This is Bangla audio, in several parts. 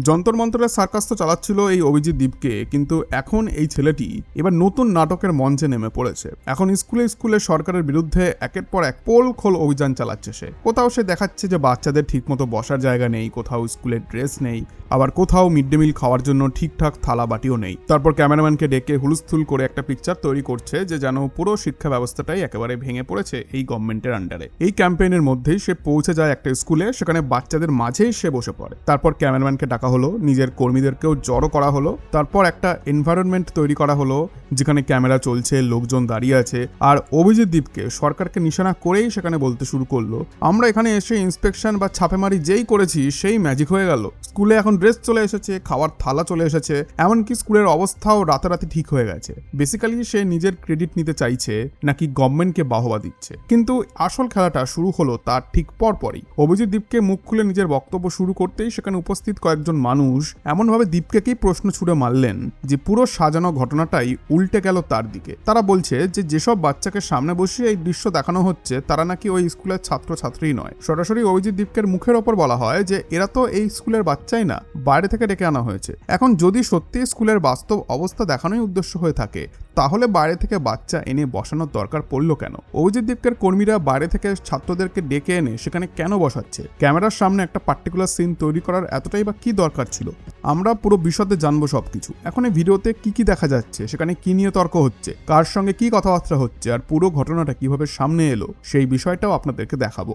যন্তর মন্তরের সার্কাস তো চালাচ্ছিল এই অভিজিৎ দীপকে, কিন্তু এখন এই ছেলেটি এবার নতুন নাটকের মঞ্চে নেমে পড়েছে। এখন স্কুলে স্কুলে সরকারের বিরুদ্ধে একের পর এক পোল খোল অভিযান চালাচ্ছে সে। কোথাও সে দেখাচ্ছে যে বাচ্চাদের ঠিকমতো বসার জায়গা নেই, কোথাও স্কুলের ড্রেস নেই, আবার কোথাও মিড ডে মিল খাওয়ার জন্য ঠিকঠাক থালা বাটিও নেই। তারপর ক্যামেরাম্যানকে ডেকে হুলস্থুল করে একটা পিকচার তৈরি করছে যে যেন পুরো শিক্ষা ব্যবস্থাটাই একেবারে ভেঙে পড়েছে এই গভর্নমেন্টের আন্ডারে। এই ক্যাম্পেইনের মধ্যেই সে পৌঁছে যায় একটা স্কুলে, সেখানে বাচ্চাদের মাঝেই সে বসে পড়ে। তারপর ক্যামেরাম্যানকে ডাকা হলো, নিজের কর্মীদেরকেও জড়ো করা হলো, তারপর একটা এনভায়রনমেন্ট তৈরি করা হলো যেখানে ক্যামেরা চলছে, লোকজন দাঁড়িয়ে আছে, আর অভিজিৎ দীপকে সরকারকে নিশানা করেই সেখানে বলতে শুরু করলো, আমরা এখানে এসে ইন্সপেকশন বা ছাপেমারি যেই করেছি সেই ম্যাজিক হয়ে গেল। স্কুলে এখন ড্রেস চলে এসেছে, খাওয়ার থালা চলে এসেছে, এমনকি স্কুলের অবস্থাও রাতারাতি ঠিক হয়ে গেছে। বেসিক্যালি সে নিজের ক্রেডিট নিতে চাইছে নাকি গভর্নমেন্টকে বাহবা দিচ্ছে। কিন্তু আসল খেলাটা শুরু হলো তার ঠিক পরপরই। অভিজিৎ দীপকে মুখ খুলে নিজের বক্তব্য শুরু করতেই সেখানে উপস্থিত কয়েকজন মানুষ এমনভাবে দীপকেই প্রশ্ন ছুড়ে মারলেন যে পুরো সাজানো ঘটনাটাই উল্টে গেল তার দিকে। তারা বলছে যে যেসব বাচ্চাকে সামনে বসিয়ে এই দৃশ্য দেখানো হচ্ছে তারা নাকি ওই স্কুলের ছাত্রছাত্রী নয়। সরাসরি অভিজিৎ দীপকের মুখের ওপর বলা হয় যে এরা তো এই স্কুলের বাচ্চাই না, বাইরে থেকে ডেকে আনা হয়েছে। এখন যদি সত্যি স্কুলের বাস্তব অবস্থা দেখানোই উদ্দেশ্য হয়ে থাকে, তাহলে বাইরে থেকে বাচ্চা এনে বসানোর দরকার পড়লো কেন? অভিজিৎ দীপকের কর্মীরা বাইরে থেকে ছাত্রদেরকে ডেকে এনে সেখানে কেন বসাচ্ছে? ক্যামেরার সামনে একটা পার্টিকুলার সিন তৈরি করার এতটাই বা কি দরকার ছিল? আমরা পুরো বিশদে জানবো সবকিছু। এখন এই ভিডিওতে কি কি দেখা যাচ্ছে, সেখানে কি নিয়ে তর্ক হচ্ছে, কার সঙ্গে কি কথাবার্তা হচ্ছে, আর পুরো ঘটনাটা কিভাবে সামনে এলো সেই বিষয়টাও আপনাদেরকে দেখাবো।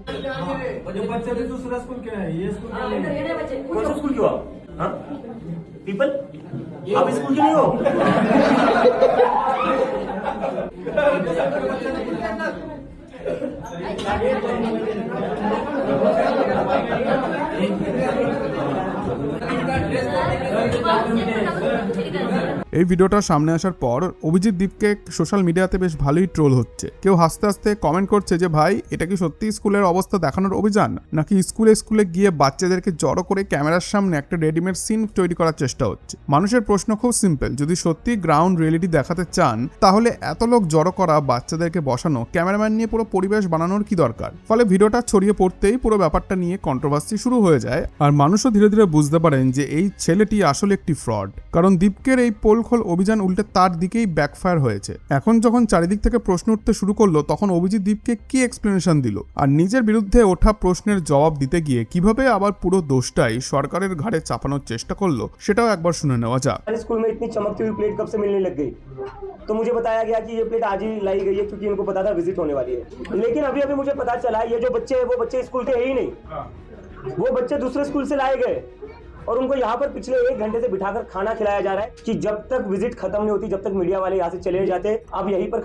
पीपल आप स्कूल के नहीं हो? এই ভিডিওটা সামনে আসার পর অভিজিৎ দীপকে সোশ্যাল মিডিয়াতে বেশ ভালোই ট্রোল হচ্ছে। কেউ হাসতে হাসতে কমেন্ট করছে যে ভাই, এটা কি সত্যি স্কুলের অবস্থা দেখানোর অভিযান, নাকি স্কুলে স্কুলে গিয়ে বাচ্চাদেরকে জড়ো করে ক্যামেরার সামনে একটা রেডিমেড সিন তৈরি করার চেষ্টা হচ্ছে? মানুষের প্রশ্ন খুব সিম্পল, যদি সত্যি গ্রাউন্ড রিয়েলিটি দেখাতে চান তাহলে এত লোক জড়ো করা, বাচ্চাদেরকে বসানো, ক্যামেরাম্যান নিয়ে পুরো পরিবেশ বানানোর কি দরকার? ফলে ভিডিওটা ছড়িয়ে পড়তেই পুরো ব্যাপারটা নিয়ে কন্ট্রোভার্সি শুরু হয়ে যায়, আর মানুষও ধীরে ধীরে বুঝতে পারেন যে এই ছেলেটি আসলে একটি ফ্রড। কারণ দীপকের এই পোলখোল অভিযান উল্টে তার দিকেই ব্যাকফায়ার হয়েছে। এখন যখন চারিদিক থেকে প্রশ্ন উঠতে শুরু করলো, তখন অভিজিৎ দীপকে কি এক্সপ্লেনেশন দিল, আর নিজের বিরুদ্ধে ওঠা প্রশ্নের জবাব দিতে গিয়ে কিভাবে আবার পুরো দোষটাই সরকারের ঘাড়ে চাপানোর চেষ্টা করলো, সেটাও একবার শুনে নেওয়া যাক। स्कूल में इतनी चमकती हुई प्लेट कब से मिलने लग गई? तो मुझे बताया गया कि ये प्लेट आज ही लाई गई है क्योंकि इनको पता था विजिट होने वाली है। लेकिन अभी अभी मुझे पता चला ये जो बच्चे हैं वो बच्चे स्कूल के है ही नहीं, वो बच्चे दूसरे स्कूल से लाए गए और उनको यहाँ पर पिछले 1 घंटे से बिठाकर खाना खिलाया जा रहा है कि जब तक विजिट खत्म नहीं होती, जब तक मीडिया वाले यहाँ से चले जाते, आप यहीं पर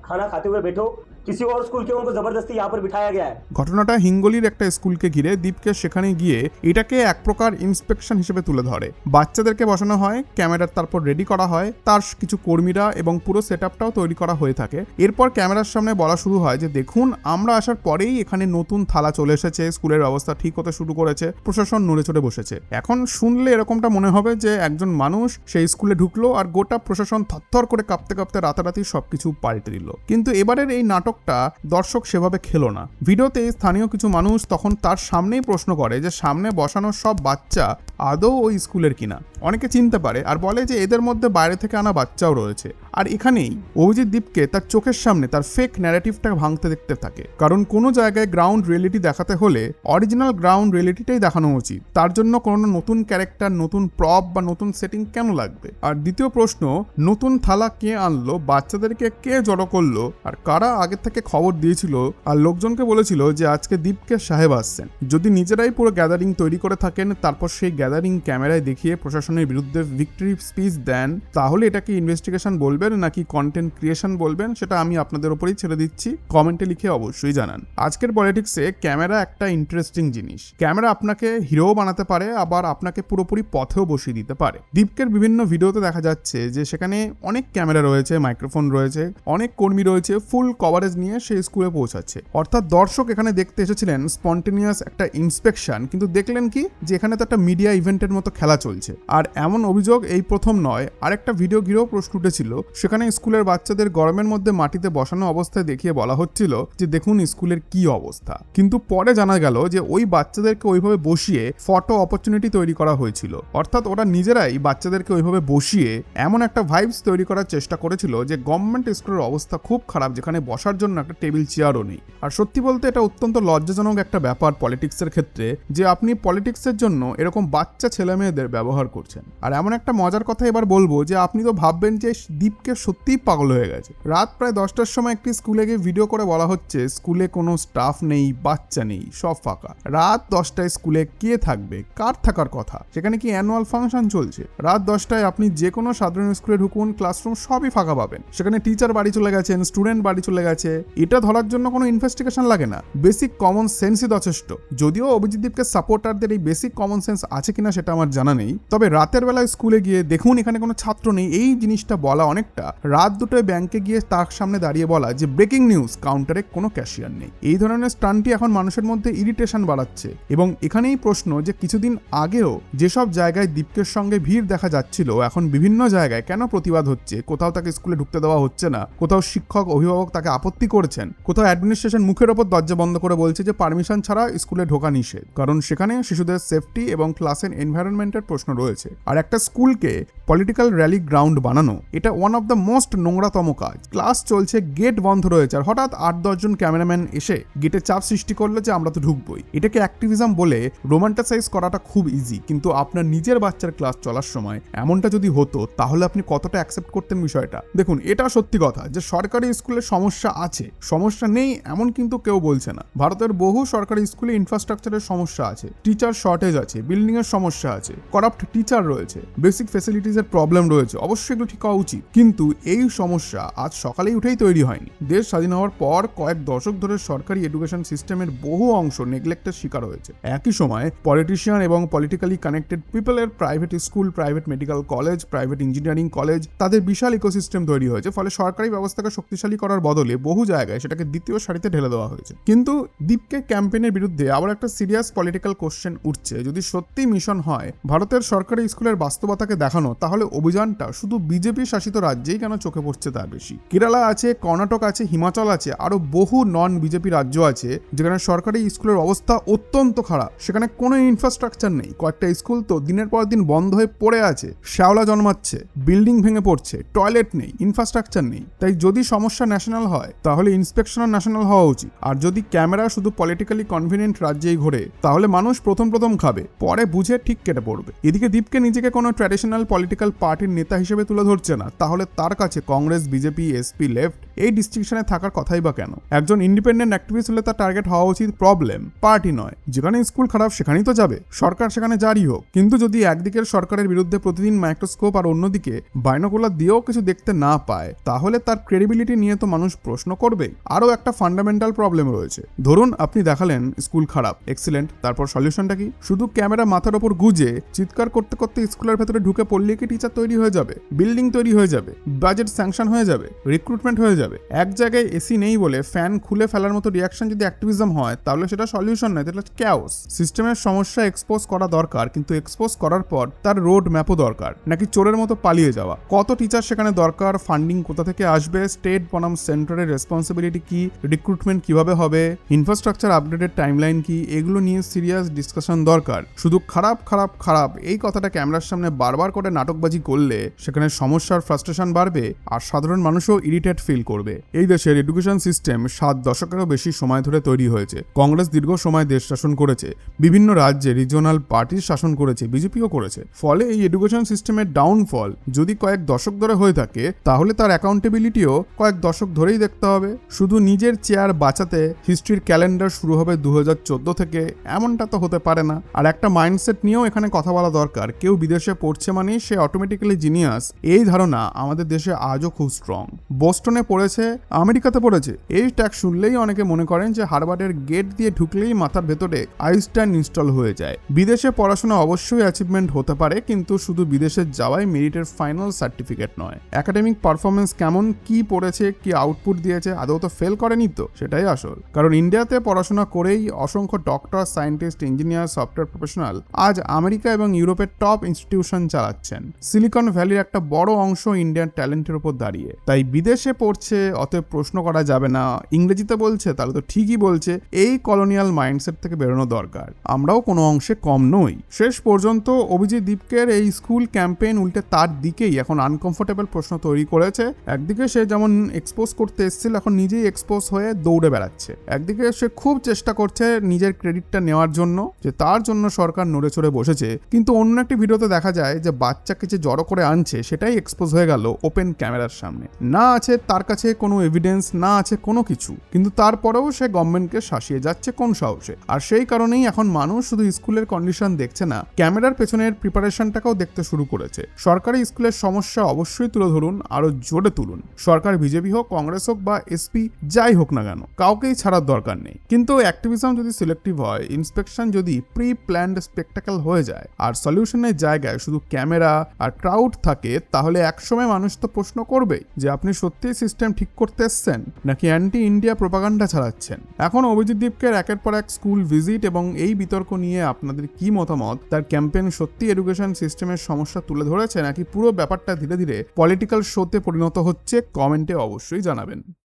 खाना खाते हुए बैठो। किसी और स्कूल के उनको जबरदस्ती यहाँ पर बिठाया गया है। ঘটনাটা হিঙ্গলির একটা স্কুলকে ঘিরে। দীপকে সেখানে গিয়ে এটাকে এক প্রকার ইন্সপেকশন হিসেবে তুলে ধরে। বাচ্চাদেরকে বসানো হয়, ক্যামেরার তারপর রেডি করা হয়, তার কিছু কর্মীরা এবং পুরো সেটআপটাও তৈরি করা হয়ে থাকে। এরপর ক্যামেরার সামনে বলা শুরু হয় যে দেখুন, আমরা আসার পরেই এখানে নতুন থালা চলে এসেছে, স্কুলের ব্যবস্থা ঠিক হতে শুরু করেছে, প্রশাসন নড়ে চড়ে বসেছে। এখন শুনলে এরকমটা মনে হবে যে একজন মানুষ সেই স্কুলে ঢুকলো আর গোটা প্রশাসন থরথর করে কাঁপতে কাঁপতে রাতারাতি সবকিছু পাল্টে দিল। কিন্তু এবারের এই নাটকটা দর্শক সেভাবে খেলো না। ভিডিওতে স্থানীয় কিছু মানুষ তখন তার সামনেই প্রশ্ন করে যে সামনে বসানো সব বাচ্চা আদৌ ওই স্কুলের কিনা। অনেকে চিনতে পারে আর বলে যে এদের মধ্যে বাইরে থেকে আনা বাচ্চাও রয়েছে। আর এখানেই অভিজিৎ দীপকে তার চোখের সামনে তার ফেক ন্যারেটিভটা ভাঙতে দেখতে থাকে। কারণ কোনো জায়গায় গ্রাউন্ড রিয়েলিটি দেখাতে হলে অরিজিনাল গ্রাউন্ড রিয়েলিটিটাই দেখানো উচিত। তার জন্য কোনো নতুন ক্যারেক্টার, নতুন প্রপ বা নতুন সেটিং কেন লাগবে? আর দ্বিতীয় প্রশ্ন, নতুন থালা কে আনলো, বাচ্চাদেরকে কে জড়ো করলো, আর কারা আগে থেকে খবর দিয়েছিল আর লোকজনকে বলেছিল যে আজকে দীপকে সাহেব আসছেন? যদি নিজেরাই পুরো গ্যাদারিং তৈরি করে থাকেন, তারপর সেই গ্যাদারিং ক্যামেরায় দেখিয়ে প্রশাসনের বিরুদ্ধে ভিক্টরি স্পিচ দেন, তাহলে এটাকে ইনভেস্টিগেশন বলবেন নাকি কন্টেন্ট ক্রিয়েশন বলবেন, সেটা আমি আপনাদের উপরেই ছেড়ে দিচ্ছি। কমেন্টে লিখে অবশ্যই জানান। আজকের পলিটিক্সে ক্যামেরা একটা ইন্টারেস্টিং জিনিস। ক্যামেরা আপনাকে হিরোও বানাতে পারে, আবার আপনাকে পুরোপুরি পথেও বসিয়ে দিতে পারে। দীপকের বিভিন্ন ভিডিওতে দেখা যাচ্ছে যে সেখানে অনেক ক্যামেরা রয়েছে, মাইক্রোফোন রয়েছে, অনেক কর্মী রয়েছে, ফুল কভারেজ নিয়ে সেই স্কুলে পৌঁছাচ্ছে। অর্থাৎ দর্শক এখানে দেখতে এসেছিলেন স্পন্টেনিয়াস একটা ইন্সপেকশন, কিন্তু দেখলেন কি যে এখানে তো একটা মিডিয়া ইন্ডিয়া ইভেন্টের মতো খেলা চলছে। আর এমন অভিযোগ এই প্রথম নয়, আরেকটা ভিডিও ঘিরেও প্রশ্ন উঠেছিল। সেখানে স্কুলের বাচ্চাদের গরমের মধ্যে মাটিতে বসানো অবস্থায় দেখিয়ে বলা হচ্ছিল যে দেখুন স্কুলের কি অবস্থা, কিন্তু পরে জানা গেল যে ওই বাচ্চাদেরকে ওইভাবে বসিয়ে ফটো অপরচুনিটি তৈরি করা হয়েছিল। অর্থাৎ ওরা নিজেরাই বাচ্চাদেরকে ওইভাবে বসিয়ে এমন একটা ভাইবস তৈরি করার চেষ্টা করেছিল যে গভর্নমেন্ট স্কুলের অবস্থা খুব খারাপ, যেখানে বসার জন্য একটা টেবিল চেয়ারও নেই। আর সত্যি বলতে এটা অত্যন্ত লজ্জাজনক একটা ব্যাপার পলিটিক্সের ক্ষেত্রে, যে আপনি পলিটিক্সের জন্য এরকম বাচ্চা ছেলে মেয়েদের ব্যবহার করছেন। আর এমন একটা মজার কথা এবার বলবো যে আপনি তো ভাববেন যে দীপকে সত্যিই পাগল হয়ে গেছে। রাত প্রায় 10টার সময় একটি স্কুলে গিয়ে ভিডিও করে বলা হচ্ছে স্কুলে কোনো স্টাফ নেই, বাচ্চা নেই, সব ফাঁকা। রাত 10টায় স্কুলে কে থাকবে, কার থাকার কথা? সেখানে কি অ্যানুয়াল ফাংশন চলছে? রাত 10টায় আপনি যে কোনো সাধারণ স্কুলে ঢুকুন, ক্লাসরুম সবই ফাঁকা পাবেন। সেখানে টিচার বাড়ি চলে গেছেন, স্টুডেন্ট বাড়ি চলে গেছে। এটা ধরার জন্য কোনো ইনভেস্টিগেশন লাগে না, বেসিক কমন সেন্সই যথেষ্ট। যদিও অভিজিৎ দীপকে সাপোর্টারদের এই বেসিক কমন সেন্স আছে কিনা সেটা আমার জানা নেই, তবে রাতের বেলায় স্কুলে গিয়ে দেখুন এখানে কোনো ছাত্র নেই, এই জিনিসটা বলা অনেকটা রাত 2টায় ব্যাংকে গিয়ে তার সামনে দাঁড়িয়ে বলা যে ব্রেকিং নিউজ, কাউন্টারে কোনো ক্যাশিয়ার নেই। এই ধরনের স্টান্টই এখন মানুষের মধ্যে ইরিটেশন বাড়াচ্ছে। এবং এখানেই প্রশ্ন যে কিছুদিন আগেও যেসব জায়গায় দীপকের সঙ্গে ভিড় দেখা যাচ্ছিল, এখন বিভিন্ন জায়গায় কেন প্রতিবাদ হচ্ছে? কোথাও তাকে স্কুলে ঢুকতে দেওয়া হচ্ছে না, কোথাও শিক্ষক অভিভাবক তাকে আপত্তি করছেন, কোথাও অ্যাডমিনিস্ট্রেশন মুখের ওপর দরজা বন্ধ করে বলছে যে পারমিশন ছাড়া স্কুলে ঢোকা নিষেধ, কারণ সেখানে শিশুদের সেফটি এবং ক্লাসের এনভায়রনমেন্টের প্রশ্ন রয়েছে। আর একটা স্কুলকে পলিটিক্যাল র্যালি গ্রাউন্ড বানানো, এটা ওয়ান অফ দ্য মোস্ট নোংরাতম কাজ। ক্লাস চলছে, গেট বন্ধ রয়েছে, আর হঠাৎ 8-10 জন ক্যামেরাম্যান এসে গেটে চাপ সৃষ্টি করলো যে আমরা তো ঢুকবই। এটাকে অ্যাক্টিভিজম বলে রোমান্টাসাইজ করাটা খুব ইজি, কিন্তু আপনার নিজের বাচ্চার ক্লাস চলার সময় এমনটা যদি হতো তাহলে আপনি কতটা অ্যাকসেপ্ট করতেন বিষয়টা? দেখুন, এটা সত্যি কথা যে সরকারি স্কুলে সমস্যা আছে, সমস্যা নেই এমন কিন্তু কেউ বলছে না। ভারতের বহু সরকারি স্কুলে ইনফ্রাস্ট্রাকচারের সমস্যা আছে, টিচার শর্টেজ আছে, বিল্ডিং এর সমস্যা আছে, করাপ্ট টিচার রয়েছে, বেসিক ফ্যাসিলিটিস এর প্রবলেম রয়েছে। অবশ্যই এগুলো ঠিক হওয়া উচিত, কিন্তু এই সমস্যা আজ সকালেই উঠেই তৈরি হয়নি। দেশ স্বাধীন হওয়ার পর কয়েক দশক ধরে সরকারি এডুকেশন সিস্টেমের বহু অংশ নেগলেক্টের শিকার হয়েছে। একই সময় পলিটিশিয়ান এবং পলিটিক্যালি কানেক্টেড পিপলের private school, private medical college, private engineering college, তাদের বিশাল ইকোসিস্টেম তৈরি হয়েছে। ফলে সরকারি ব্যবস্থাকে শক্তিশালী করার বদলে বহু জায়গায় সেটাকে দ্বিতীয় সারিতে ঢেলে দেওয়া হয়েছে। কিন্তু দীপকে ক্যাম্পেইনের বিরুদ্ধে আবার একটা সিরিয়াস পলিটিক্যাল কোশ্চেন উঠছে। যদি সত্যি মিশন হয় ভারতের সরকারি স্কুলের বাস্তবতাকে দেখানো, তাহলে অভিযানটা শুধু বিজেপি শাসিত রাজ্যেই কেন চোখে পড়ছে তার বেশি? কেরালা আছে, কর্ণাটক আছে, হিমাচল আছে, আরো বহু নন বিজেপি রাজ্য আছে যেখানে সরকারি স্কুলের অবস্থা অত্যন্ত খারাপ। সেখানে কোনো ইনফ্রাস্ট্রাকচার নেই, কয়েকটা স্কুল তো দিনের পর দিন বন্ধ হয়ে পড়ে আছে, শ্যাওলা জন্মাচ্ছে, বিল্ডিং ভেঙে পড়ছে, টয়লেট নেই, ইনফ্রাস্ট্রাকচার নেই। তাই যদি সমস্যা ন্যাশনাল হয় তাহলে ইন্সপেকশনও ন্যাশনাল হওয়া উচিত। আর যদি ক্যামেরা শুধু পলিটিক্যালি কনভিনিয়েন্ট রাজ্যেই ঘোরে তাহলে মানুষ প্রথম খাবে, পরে বুঝে ঠিক কেটে পড়বে। এদিকে দীপকে নিজেকে কোনো ট্র্যাডিশনাল পলিটিক্যাল পার্টির নেতা হিসেবে তুলে ধরছে না, তাহলে তার কাছে কংগ্রেস, বিজেপি, এসপি, লেফট এই ডিস্ট্রিকশনে থাকার কথাই বা কেন? একজন ইন্ডিপেন্ডেন্ট অ্যাক্টিভিস্ট হলে তার টার্গেট হওয়া উচিত প্রবলেম, পার্টি নয়। যেখানে স্কুল খারাপ সেখানেই তো যাবে, সরকার সেখানে জারি হোক। কিন্তু যদি একদিকের সরকারের বিরুদ্ধে প্রতিদিন মাইক্রোস্কোপ আর অন্যদিকে বাইনোকুলার দিয়েও কিছু দেখতে না পায়, তাহলে তার ক্রেডিবিলিটি নিয়ে তো মানুষ প্রশ্ন করবেই। আরও একটা ফান্ডামেন্টাল প্রবলেম রয়েছে। ধরুন আপনি দেখালেন স্কুল খারাপ, এক্সিলেন্ট, তারপর সলিউশনটা কি? শুধু ক্যামেরা মাথার ওপর গুজে চিৎকার করতে করতে স্কুলের ভেতরে ঢুকে পড়লে কি টিচার তৈরি হয়ে যাবে, বিল্ডিং তৈরি হয়ে যাবে, বাজেট স্যাংশন হয়ে যাবে, রিক্রুটমেন্ট হয়ে যাবে? এক জায়গায় এসি নেই বলে ফ্যান খুলে ফেলার মতো রিয়াকশন যদি অ্যাক্টিভিজম হয় তাহলে সেটা সলিউশন নয়, সেটা ক্যাওস। সিস্টেমের সমস্যা এক্সপোজ করা দরকার, কিন্তু এক্সপোজ করার পর তার রোড ম্যাপও দরকার, নাকি চোরের মতো পালিয়ে যাওয়া? কত টিচার সেখানে দরকার, ফান্ডিং কোথা থেকে আসবে, স্টেট বনাম সেন্টারের রেসপন্সিবিলিটি কি, রিক্রুটমেন্ট কিভাবে হবে, ইনফ্রাস্ট্রাকচার আপডেটের টাইমলাইন কি, এগুলো নিয়ে সিরিয়াস ডিসকাশন দরকার। শুধু খারাপ খারাপ খারাপ এই কথাটা ক্যামেরার সামনে বারবার করে নাটকবাজি করলে সেখানে সমস্যার ফ্রাস্ট্রেশন বাড়বে আর সাধারণ মানুষও ইরিটেট ফিল করবে। এই দেশের এডুকেশন সিস্টেম 7 দশকেরও বেশি সময় ধরে তৈরি হয়েছে। কংগ্রেস দীর্ঘ সময় দেশ শাসন করেছে, বিভিন্ন রাজ্যে রিজিওনাল পার্টির শাসন করেছে, বিজেপিও করেছে। ফলে এই এডুকেশন সিস্টেমের ডাউনফল যদি কয়েক দশক ধরে হয়ে থাকে তাহলে তার অ্যাকাউন্টেবিলিটিও কয়েক দশক ধরেই দেখতে হবে। শুধু নিজের চেয়ার বাঁচাতে হিস্ট্রির ক্যালেন্ডার শুরু হবে 2014 থেকে, এমনটা তো হতে পারে না। আর একটা মাইন্ডসেট নিয়েও এখানে কথা বলা দরকার। কেউ বিদেশে পড়ছে মানে সে অটোমেটিক্যালি জিনিয়াস, এই ধারণা আমাদের দেশে আজও খুব স্ট্রং। বোস্টনে পড়েছে, আমেরিকাতে পড়েছে, এই ট্যাগ শুনলেই অনেকে মনে করেন যে হার্ভার্ডের গেট দিয়ে ঢুকলেই মাথার ভেতরে আইনস্টাইন ইনস্টল হয়ে যায়। বিদেশে পড়াশোনা অবশ্যই অ্যাচিভমেন্ট হতে পারে, কিন্তু শুধু বিদেশে যাওয়াই মেরিটের ফাইনাল সার্টিফিকেট নয়। একাডেমিক পারফরমেন্স কেমন, কি পড়েছে, কি আউটপুট দিয়েছে, আদৌ তো ফেল করেনি তো, সেটাই আসল। কারণ ইন্ডিয়াতে পড়াশোনা করেই অসংখ্য doctor, scientist, engineer, software professional আজ আমেরিকা এবং ইউরোপের টপ ইনস্টিটিউশন চালাচ্ছেন। সিলিকন ভ্যালির একটা বড় অংশ ইন্ডিয়ান ট্যালেন্টের উপর দাঁড়িয়ে, তাই বিদেশে পড়ছে, অতএব প্রশ্ন করা যাবে না, ইংরেজিতে বলছে তাহলে তো ঠিকই বলছে, এই কলোনিয়াল মাইন্ডসেট থেকে বেরোনো দরকার। আমরাও কোনো অংশে কম নই। শেষ পর্যন্ত অভিজিৎ দীপকের এই স্কুল ক্যাম্পেইন উল্টে তার দিকেই এখন আনকমফোর্টেবল প্রশ্ন তৈরি করেছে। একদিকে সে যেমন এক্সপোজ করতে এসেছিল, এখন নিজেই এক্সপোজ হয়ে দৌড়ে বেড়াচ্ছে। একদিকে সে খুব চেষ্টা করছে নিজের ক্রেডিটটা নেওয়ার জন্য, যে তার জন্য সরকার নড়ে চড়ে বসেছে, কিন্তু অন্য একটি ভিডিওতে দেখা যায় যে বাচ্চাকে যে জড়ো করে আনছে সেটাই এক্সপোজ হয়ে গেল ওপেন ক্যামেরার সামনে। না আছে তার কাছে কোনো এভিডেন্স, না আছে কোনো কিছু, কিন্তু তারপরেও সে গভর্নমেন্টকে শাসিয়ে যাচ্ছে কোন সাহসে। আর সেই কারণেই এখন মানুষ শুধু স্কুলের কন্ডিশন দেখছে না, ক্যামেরার পেছনের প্রিপারেশনটাকেও দেখতে শুরু করেছে। সরকারি স্কুলের সমস্যা অবশ্যই তুলে ধরুন, আরো জোরে তুলুন। সরকার বিজেপি হোক, কংগ্রেস হোক বা এসপি যাই হোক না কেন, কাউকেই ছাড়ার দরকার নেই। কিন্তু অ্যাক্টিভিজম যদি সিলেক্টিভ হয়, ইন্সপেকশন যদি প্রি প্ল্যান্ড স্পেকটাকেল হয়ে যায়, আর সলিউশনের জায়গায় শুধু ক্যামেরা আর ক্রাউড থাকে, তাহলে একসময় মানুষ তো প্রশ্ন করবেই যে আপনি সত্যিই সিস্টেম ঠিক করতে এসছেন নাকি অ্যান্টি ইন্ডিয়া প্রোপাগান্ডা চালাচ্ছেন। এখন অভিজিৎ দীপকের একের পর এক স্কুল ভিজিট এবং এই বিতর্ক নিয়ে আপনাদের কি মতামত? তার ক্যাম্পেইন সত্যি এডুকেশন সিস্টেমের সমস্যা তুলে ধরেছে নাকি পুরো ব্যাপারটা ধীরে ধীরে পলিটিক্যাল শোতে পরিণত হচ্ছে? কমেন্টে অবশ্যই জানাবেন।